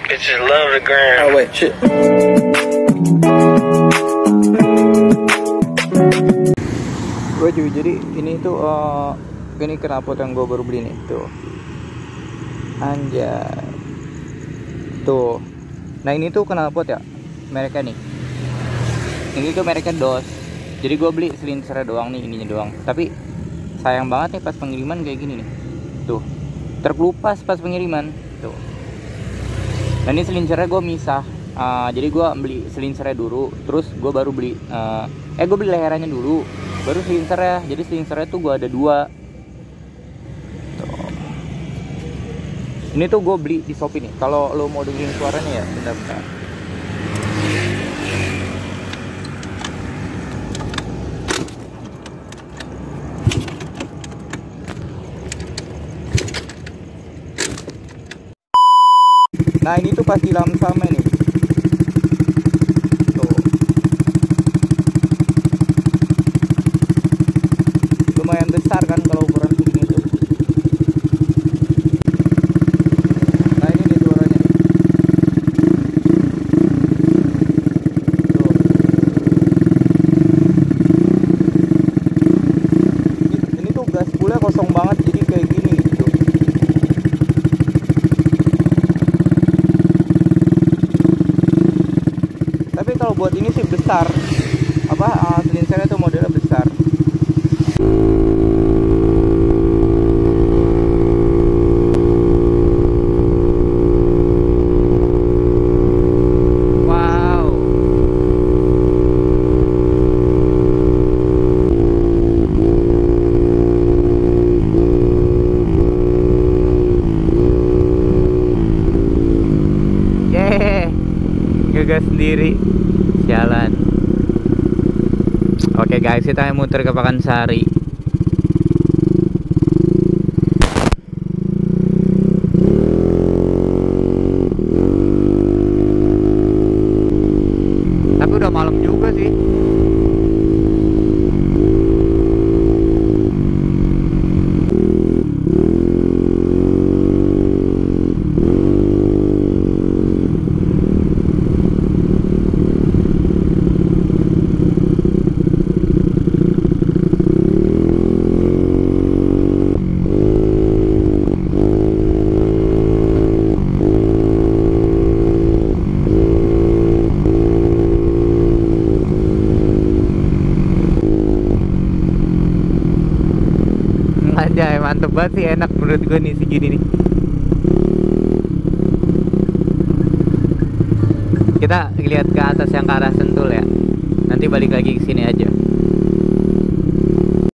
Bitches love the gram. Oh wait, shit. Gue cuy, jadi ini tuh ini knalpot yang gue baru beli nih tuh. Anjay. Tuh. Nah ini tuh knalpot ya, mereknya nih. Ini tuh mereknya DOS. Jadi gue beli silinsernya doang nih, ininya doang. Tapi sayang banget nih pas pengiriman kayak gini nih. Tuh. Terkelupas pas pengiriman. Tuh. Nah ini silinsernya gue misah. Jadi gue beli silinsernya dulu, terus gue baru beli gue beli leherannya dulu, baru silinsernya. Jadi silinsernya tuh gue ada 2. Tuh. Ini tuh gue beli di Shopee nih. Kalau lo mau dengerin suaranya ya, bentar-bentar. Nah ini tuh pasti sama nih. Tuh. Lumayan besar kan kalau ukuran segini tuh. Nah ini nih suaranya. Tuh. Ini tuh gas spoolnya kosong banget, jadi kayak gini gitu. Tapi kalau buat ini sih besar. Silinsernya tuh modelnya besar. Wow. Yeay. Ngegas sendiri. Jalan. Oke guys, kita muter ke Pakansari. Tapi udah malam juga sih. Anjay, mantep banget sih, enak menurut gue nih segini nih. Kita lihat ke atas yang ke arah Sentul ya. Nanti balik lagi ke sini aja.